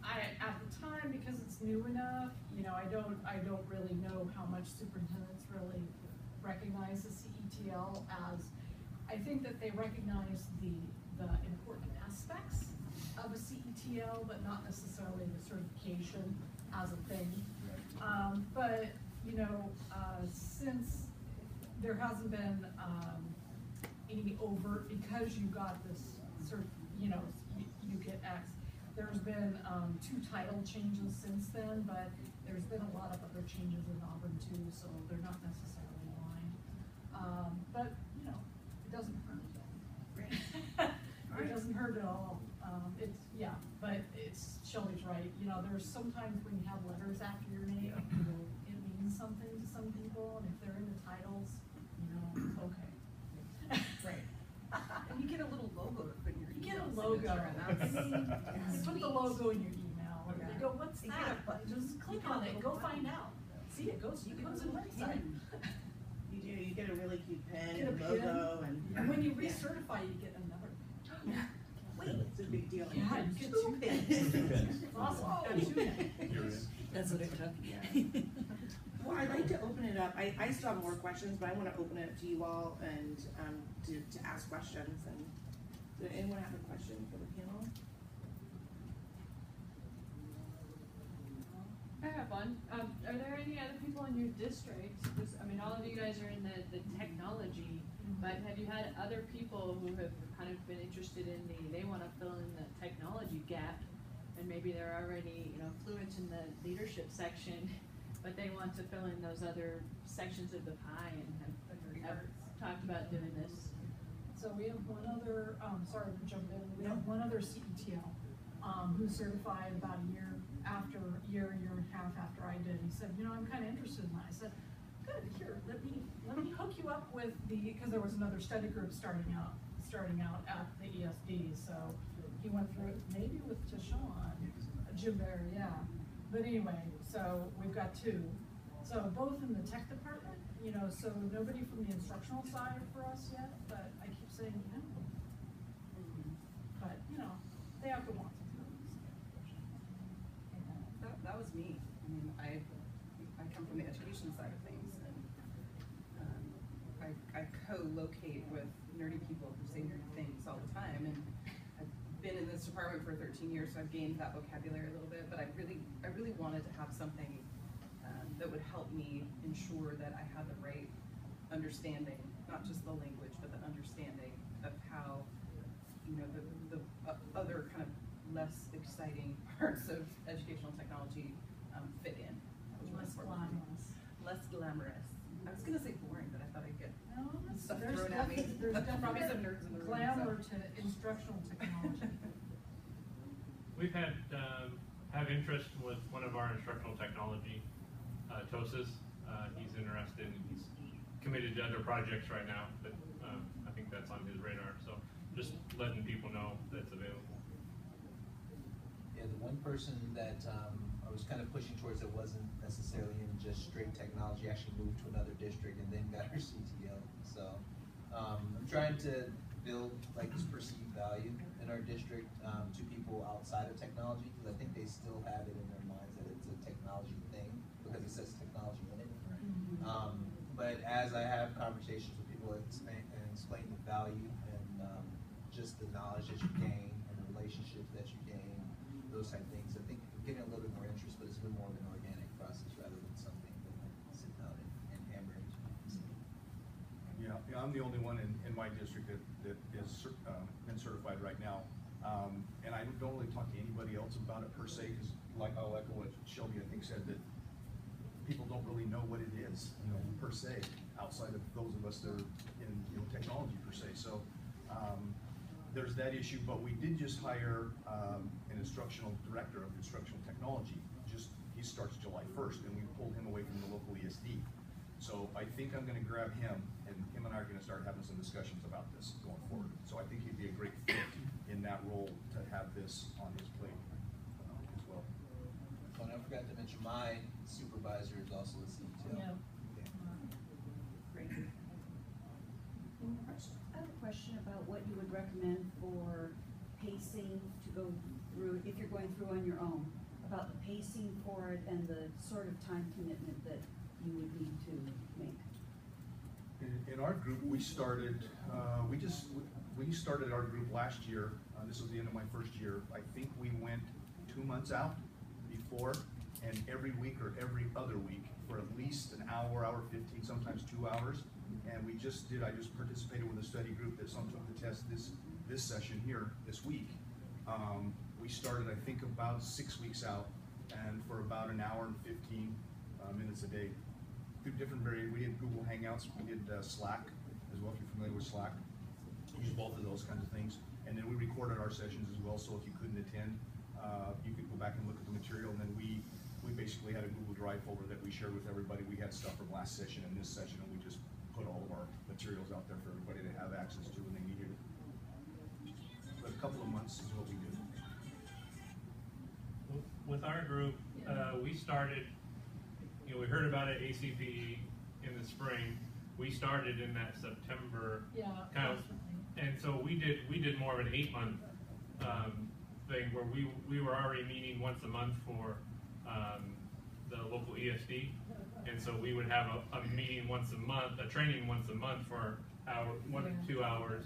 At the time, because it's new enough, I don't really know how much superintendents really recognize the CETL as. I think that they recognize the important aspects of a CETL, but not necessarily the certification as a thing. But, you know, since there hasn't been any overt, because you got this you know, you get X, there's been 2 title changes since then, but there's been a lot of other changes in Auburn too, so they're not necessarily aligned. But, you know, it doesn't hurt. It doesn't hurt at all. It's, yeah, but it's, Shelby's right, you know, there's sometimes when you have letters after your name, you know, it means something to some people, and if they're in the titles, you know, okay. Right. And you get a little logo to put in your You get a email logo, signature, and that's, you put the logo in your email, and Yeah. they go, what's You get a that? button. Just click on it, go find out. See, it goes in the website. You do, you get a really cute pen Get a and pin. logo and. And when you Yeah. recertify, you get another. Wait, it's a big deal. Yeah, you get 2 pins. Awesome, got 2 pins. That's what it took. Well, I'd like to open it up. I still have more questions, but I want to open it up to you all and to ask questions. And does anyone have a question for the panel? I have one. Are there any other people in your district? Because, I mean, all of you guys are in the technology, but have you had other people who have kind of been interested in they want to fill in the technology gap, and maybe they're already, you know, fluent in the leadership section, but they want to fill in those other sections of the pie and have talked about doing this? So we have one other, sorry to jump in, we have one other CETL, who's certified about a year and a half after I did. He said, you know, I'm kind of interested in that. I said, good, here, let me hook you up with because there was another study group starting out at the ESD, so he went through it maybe with Tashawn, Jim Barry, yeah. But anyway, so we've got 2. So both in the tech department, you know, so nobody from the instructional side for us yet, but I keep saying, you know. But, you know, they have to want to. that was me. I mean, I come from the education side of things, and I co-locate with nerdy people who say nerdy things all the time, and I've been in this department for 13 years, so I've gained that vocabulary a little bit, but I really wanted to have something that would help me ensure that I had the right understanding, not just the language, but the understanding of how, you know, the other kind of less exciting parts of educational technology fit in. Less glamorous. Less glamorous. I was gonna say boring, but I thought I'd get No, stuff there's thrown at me. there's Probably some definite nerds in the room. glamour so. to instructional technology. We've had, have interest with one of our instructional technology, TOSAs. He's interested and he's committed to other projects right now, but I think that's on his radar. So just letting people know that's available. Yeah, the one person that I was kind of pushing towards that wasn't necessarily in just straight technology actually moved to another district and then got her CTL. So I'm trying to build like this perceived value in our district to people outside of technology, because I think they still have it in their minds that it's a technology thing because it says technology in it. But as I have conversations with people and explain the value and just the knowledge that you gain and the relationships that you gain, those type of things, I think I'm getting a little bit more interest, but it's been more of an organic process rather than something that I sit down and hammer into. Yeah, I'm the only one in my district that is been certified right now. And I don't really talk to anybody else about it per se, because like I'll echo what Shelby I think said, that people don't really know what it is, you know, per se, outside of those of us that are in, you know, technology per se. So there's that issue, but we did just hire an instructional director of instructional technology. He starts July 1st, and we pulled him away from the local ESD. So I think I'm gonna grab him, and him and I are gonna start having some discussions about this going forward. So I think he'd be a great fit in that role to have this on his plate as well. Oh, and I forgot to mention my supervisor is also a CTO. Yeah. Great. Any more questions? I have a question about what you would recommend for pacing to go through, if you're going through on your own, about the pacing for it and the sort of time commitment that you would need to make. In our group, we started, we started our group last year. This was the end of my first year. I think we went 2 months out before, and every week or every other week for at least an hour, hour 15, sometimes 2 hours. And I just participated with a study group that some took the test this session here this week. We started, I think, about 6 weeks out, and for about an hour and 15 minutes a day. Through different we had Google Hangouts, we did Slack as well, if you're familiar with Slack. Use both of those kinds of things. And then we recorded our sessions as well, so if you couldn't attend, you could go back and look at the material. And then we basically had a Google Drive folder that we shared with everybody. We had stuff from last session and this session, and we just put all of our materials out there for everybody to have access to when they needed it. But a couple of months is what we did. With our group, we started, we heard about it ACPE in the spring. We started in that September kind of, and so we did more of an 8-month thing where we were already meeting once a month for the local ESD, and so we would have a meeting once a month, a training once a month for 1 to 2 hours,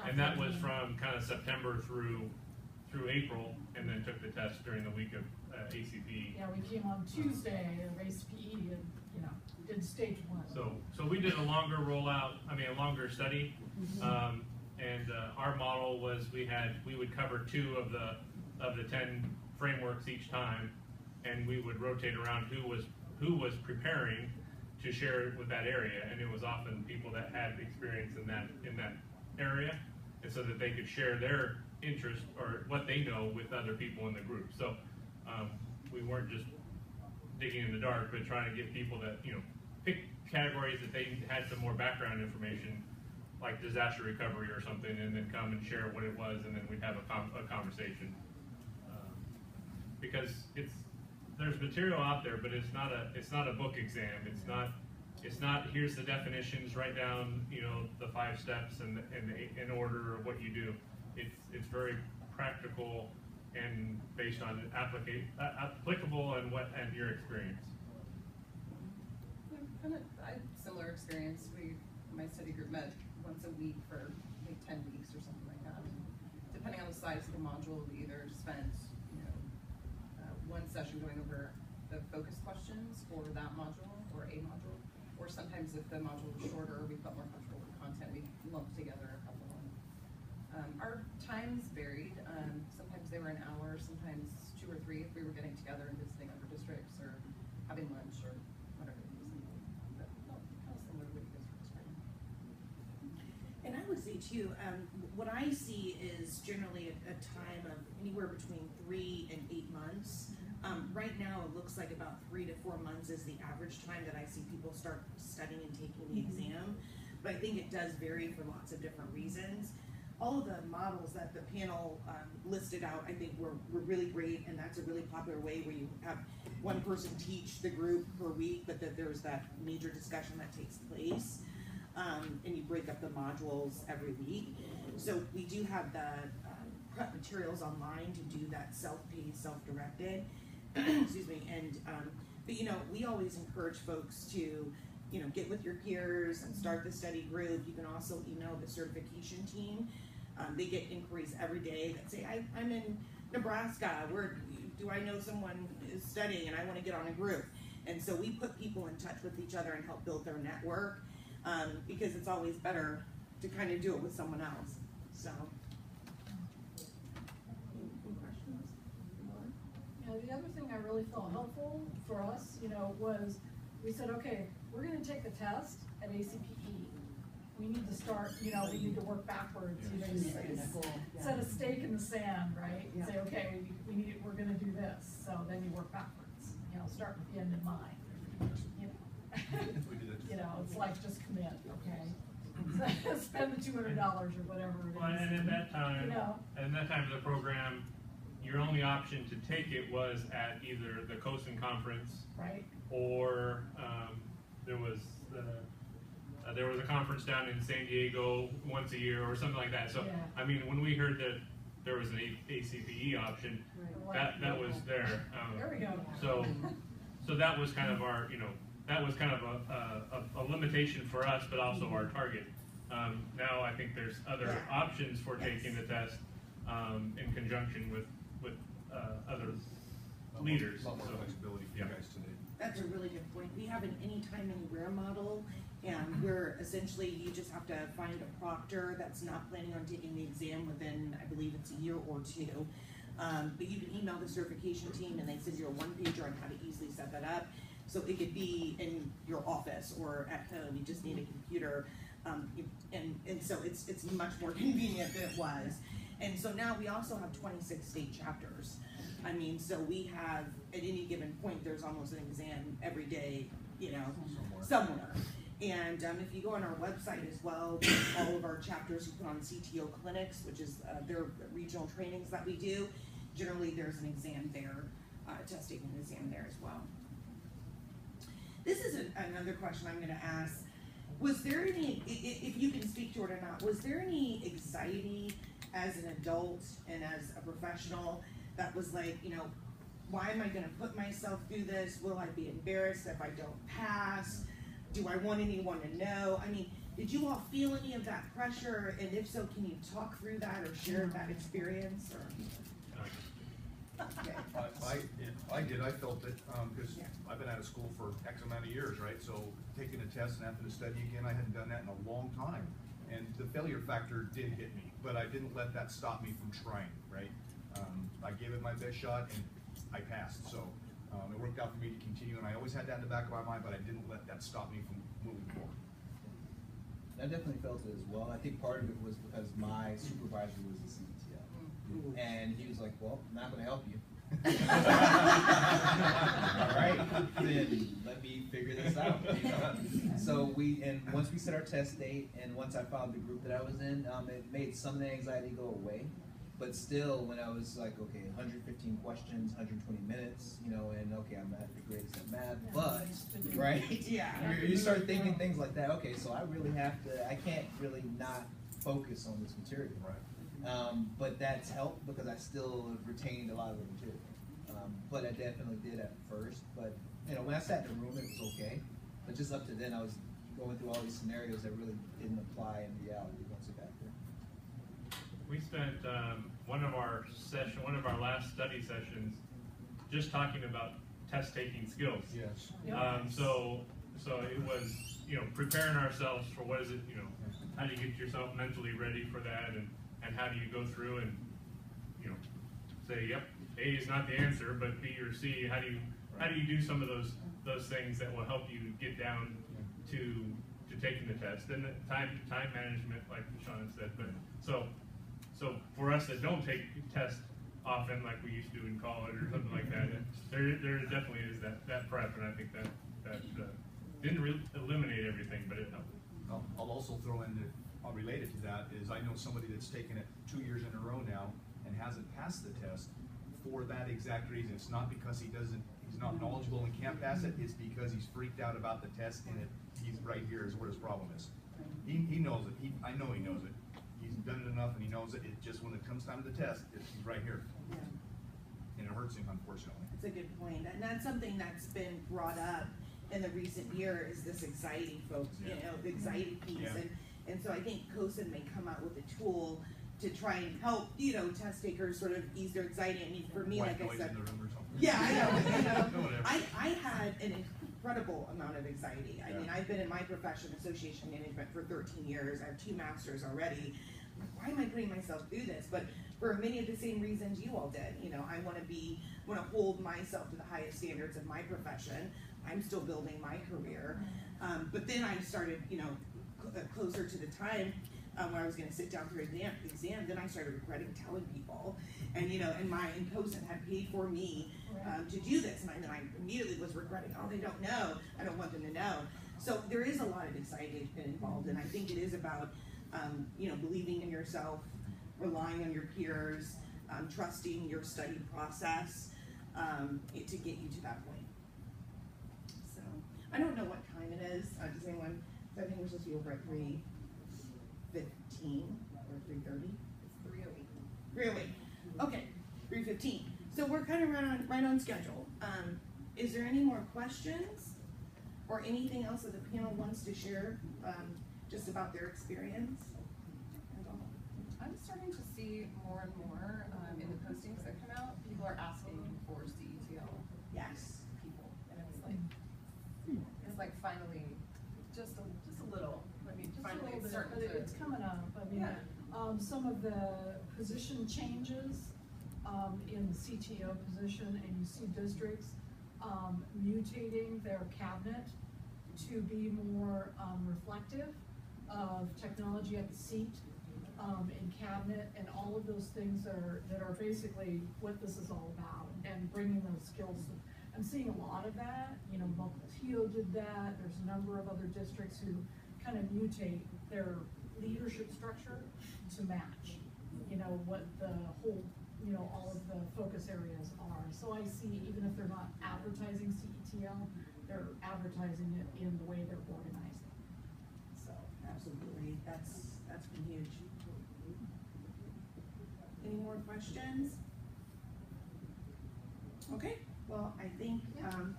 and that was from kind of September through April, and then took the test during the week of ACPE. Yeah, we came on Tuesday of ACPE and, did stage 1. So we did a longer rollout, a longer study, and our model was we would cover 2 of the 10 frameworks each time, and we would rotate around who was preparing to share with that area, and it was often people that had experience in that area, and so that they could share their interest or what they know with other people in the group. So we weren't just digging in the dark, but trying to get people that pick categories that they had some more background information, like disaster recovery or something, and then come and share what it was, and then we'd have a conversation. Because there's material out there, but it's not a book exam. It's not here's the definitions, write down the 5 steps and in order of what you do. It's very practical and based on applicable and your experience. I had similar experience. My study group met once a week for like 10 weeks or something like that. And depending on the size of the module, we either spent one session going over the focus questions for that module or a module, or sometimes if the module was shorter, we felt more comfortable with content, we lumped together a couple of them. Our times varied. Sometimes they were an hour, sometimes 2 or 3 if we were getting together and visiting other districts or having lunch or whatever it was. But kind of similar to what you guys were describing. And I would say too, what I see is generally a time of anywhere between 3 and 8 months. Right now, it looks like about 3 to 4 months is the average time that I see people start studying and taking the exam. But I think it does vary for lots of different reasons. All of the models that the panel listed out, I think were really great, and that's a really popular way where you have one person teach the group per week, but that there's that major discussion that takes place, and you break up the modules every week. So we do have the prep materials online to do that self-paced, self-directed. Excuse me, and but we always encourage folks to get with your peers and start the study group. You can also email the certification team. They get inquiries every day that say, I'm in Nebraska, where do I know someone is studying and I want to get on a group? And so we put people in touch with each other and help build their network, because it's always better to kind of do it with someone else. So. The other thing I really felt helpful for us, was we said, okay, we're going to take the test at ACPE. We need to start, we need to work backwards. Set a stake in the sand, right? Yeah. Say, okay, we're going to do this. So then you work backwards. Start with the end in mind. It's like just commit, okay? Spend the $200 or whatever it is. Well, and at that time of the program, your only option to take it was at either the CoSN conference, right, or there was a conference down in San Diego once a year or something like that. So yeah. When we heard that there was an ACPE option, right. that was there. There we go. So that was kind of our, that was kind of a limitation for us, but also our target. Now I think there's other options for taking the test in conjunction with other leaders. A lot more So, flexibility for you guys today. That's a really good point. We have an anytime, anywhere model, and where essentially you just have to find a proctor that's not planning on taking the exam within, I believe it's a year or two. But you can email the certification team and they send you a one-pager on how to easily set that up. So it could be in your office or at home, you just need a computer. And so it's much more convenient than it was. And so now we also have 26 state chapters. I mean, so we have, at any given point, there's almost an exam every day, you know, somewhere. And if you go on our website as well, all of our chapters, you put on CTO clinics, which is their regional trainings that we do. Generally, there's an exam there, test taking an exam there as well. This is another question I'm going to ask. Was there any, if you can speak to it or not, was there any anxiety as an adult and as a professional that was like, you know, why am I going to put myself through this? Will I be embarrassed if I don't pass? Do I want anyone to know? I mean, did you all feel any of that pressure? And if so, can you talk through that or share that experience? Or? Okay. I did. I felt it because I've been out of school for X amount of years, right? So taking a test and having to study again, I hadn't done that in a long time. And the failure factor did hit me, but I didn't let that stop me from trying, right? I gave it my best shot and I passed. So it worked out for me to continue, and I always had that in the back of my mind, but I didn't let that stop me from moving forward. I definitely felt it as well. I think part of it was because my supervisor was a CETL. And he was like, well, I'm not going to help you. All right, then let me figure this out. You know? So once we set our test date, and once I found the group that I was in, it made some of the anxiety go away. But still, when I was like, okay, 115 questions, 120 minutes, you know, and okay, I'm not the greatest at math, but, right? You start thinking things like that. Okay, so I really have to, I can't really not focus on this material. Right. But that's helped because I still retained a lot of the material. But I definitely did at first. But, you know, when I sat in the room, it was okay. But just up to then, I was going through all these scenarios that really didn't apply in reality once I got there. we spent one of our last study sessions just talking about test taking skills. Yes. So it was, you know, preparing ourselves for what is it, you know, how do you get yourself mentally ready for that, and how do you go through and, you know, say, yep, A is not the answer, but B or C, how do you do some of those things that will help you get down to taking the test, and the time management, like Sean said. But so for us that don't take tests often like we used to in college or something like that, there definitely is that prep, and I think that didn't really eliminate everything, but it helped. I'll also throw in that, related to that, is I know somebody that's taken it 2 years in a row now and hasn't passed the test for that exact reason. It's not because he's not knowledgeable and can't pass it, it's because he's freaked out about the test, and he's right here is where his problem is. He knows it. I know he knows it. He's done it enough and he knows it. It just, when it comes time to the test, he's right here. Yeah. And it hurts him, unfortunately. That's a good point, and that's something that's been brought up in the recent year, is this anxiety, folks. You know, the anxiety piece, and so I think CoSN may come out with a tool to try and help, you know, test takers sort of ease their anxiety. I mean, for me, White like I noise said, in the room or something. yeah, I know. You know, Whatever. I had an incredible amount of anxiety. I mean, I've been in my profession, association management, for 13 years. I have 2 masters already. Why am I putting myself through this? But for many of the same reasons you all did. You know, I want to hold myself to the highest standards of my profession. I'm still building my career. But then I started, you know, closer to the time where I was going to sit down for the exam, then I started regretting telling people. And, you know, and CoSN had paid for me to do this. And then I immediately was regretting, oh, they don't know. I don't want them to know. So there is a lot of anxiety involved. And I think it is about, you know, believing in yourself, relying on your peers, trusting your study process to get you to that point. So I don't know what time it is. Does anyone? I think we're supposed to be over at 3:15 or 3:30. It's 3:08. Really? Okay, 3:15. So we're kind of right on schedule. Is there any more questions? or anything else that the panel wants to share, just about their experience? I'm starting to see more and more in the postings that come out, people are asking for CETL Yes. people, and it's like finally, just a little. I mean, Just a finally little it's bit, starting but to. it's coming up. I mean, Yeah. some of the position changes in the CTO position, and you see districts mutating their cabinet to be more reflective of technology at the seat in cabinet, and all of those things that are basically what this is all about, and bringing those skills. I'm seeing a lot of that. You know, local TO did that. There's a number of other districts who kind of mutate their leadership structure to match, you know, what the whole, you know, all of the focus areas are. So I see, even if they're not advertising CETL, they're advertising it in the way they're organizing. So. Absolutely, that's been huge. Any more questions? Okay, well, I think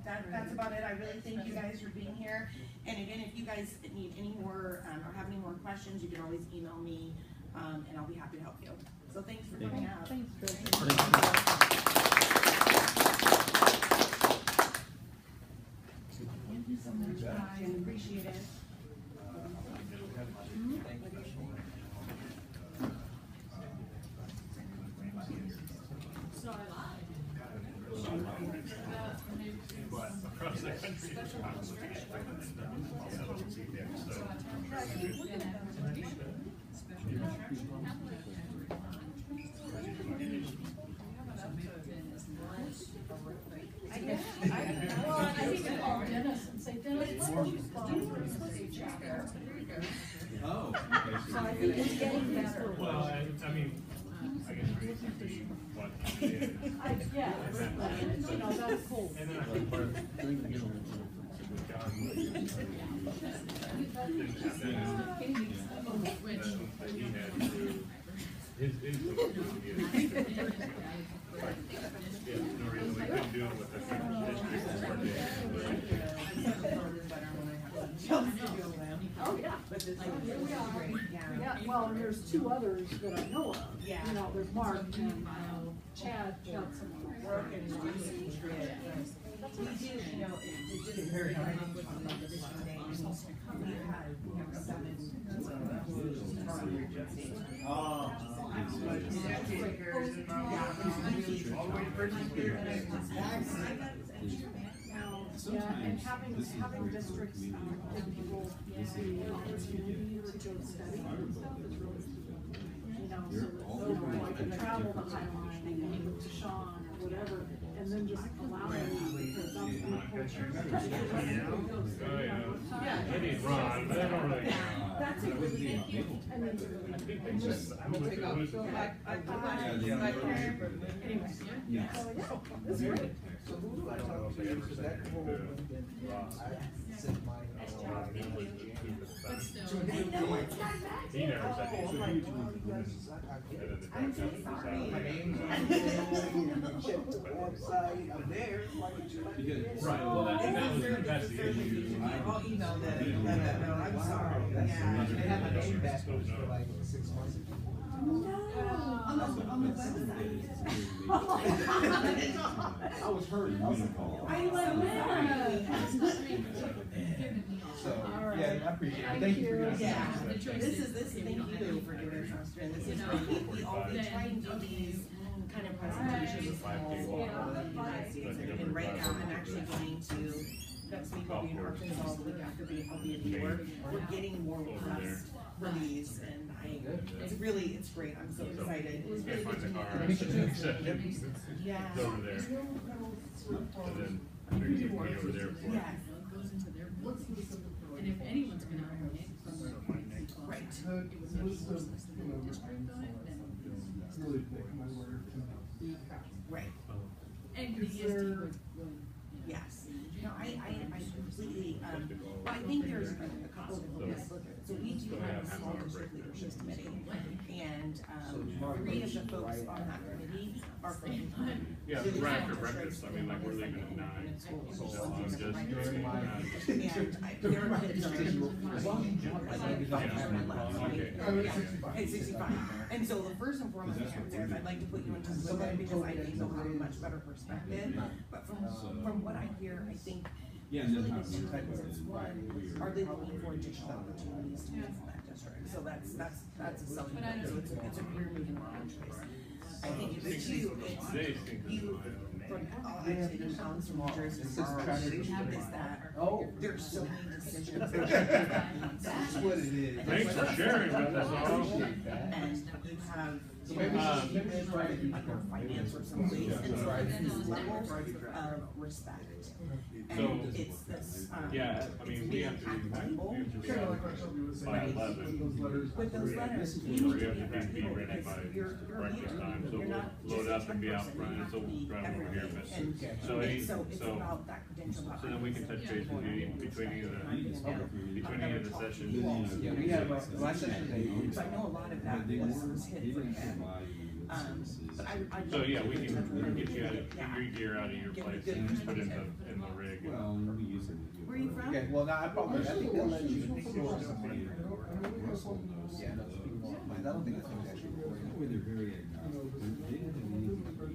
that's about it. I really thank you guys for being here. And again, if you guys need any more or have any more questions, you can always email me, and I'll be happy to help you. So thanks for coming out. Thanks, Thank you so much, guys. Appreciate it. Across the country. I think to call Dennis and say, Dennis, what would you Oh. So I think it's getting better. Well, I mean, I guess we can be what it is. Yeah, you know, that's cool. And then I think part of with John, didn't have that he had to, his yeah, no reason we couldn't do it with the Oh, yeah. Here we are. Yeah, well, and there's two others that I know of. Yeah. You know, there's Mark and Chad Johnson. We do, you know, it's just very hard to put on the position names. We had 7 Yeah, and having districts, give people the opportunity to go study and stuff is really key. You know, so that they can travel to Highline and to Sean or whatever, and then just allow them, because that's the culture. I need Ron, but I don't really. That's a good thing. And then I think they just, I don't think it was. anyway, so yeah, this is great. So who do I talk to? Is that cool? I sent my. He never said anything. I'm so sorry. My name's on the check the website, I'm there. Why would you let me in? Right, well, that's the issue. I'll email that, no, I'm sorry. Yeah. They have my name back for like 6 months. No, on the website. I was hurt. I was like, I love that. so, All yeah, right. I appreciate it. Thank you for your Yeah, time. this is, thank you for giving us, and this is great. We try and do these kind of presentations all over the United States, and right now, I'm actually going to, next week I'll be in Arkansas, the week after I'll be in New York. We're getting more requests for these, and it's great, I'm so excited. It was really good to meet you. Yeah. It's over there. And then I figured you'd be over there for it. Yes. Goes into their business. And if anyone's gonna own it, Right. it was a resource that's in the district on it, then. Right. And the ESD would, Yes. No, I completely, well, I think there's a couple of different So we do have a small district leadership committee, and, 3 of the folks on that committee are from. Yeah, really right after small breakfast, districts I mean, like, in we're leaving at independent 9, schools. so So I'm it's just. right. Yeah. And their kids are like 5 years or less, right? Yeah, it's 65. And so the first and foremost answer is I'd like to put you in touch with them because I think they'll have a much better perspective. But from what I hear, I think there's really been 2 things. One, are they looking for additional opportunities to move from that district? So that's a selling point. So it's a career moving on choice. I think it's 2, it's you, from all I take accounts from Jersey, is that there's so many decisions. That's what it is. Thanks for sharing with us all. And you have, like your finance or some place, and so it's these levels of respect. And it's this, Yeah, I mean, we have to be back, we have to be out by 11. with those letters, you We need to have be to at the be table ready because by you're a breakfast leader. time, so You're we'll not load just a up and be 10 out person, front, you and have so to be drive over here, everything. but, And so it's so, about that credential. so then we can touch base with you between any of the sessions. Yeah, we have, last session, So I know a lot of that was hit for him. But I. So, yeah, we can get you out of, your gear out of your place and just put it in the rig. Where are you from? okay, well, now I think they'll let you go somewhere. Yeah, no, I don't think that's actually recording.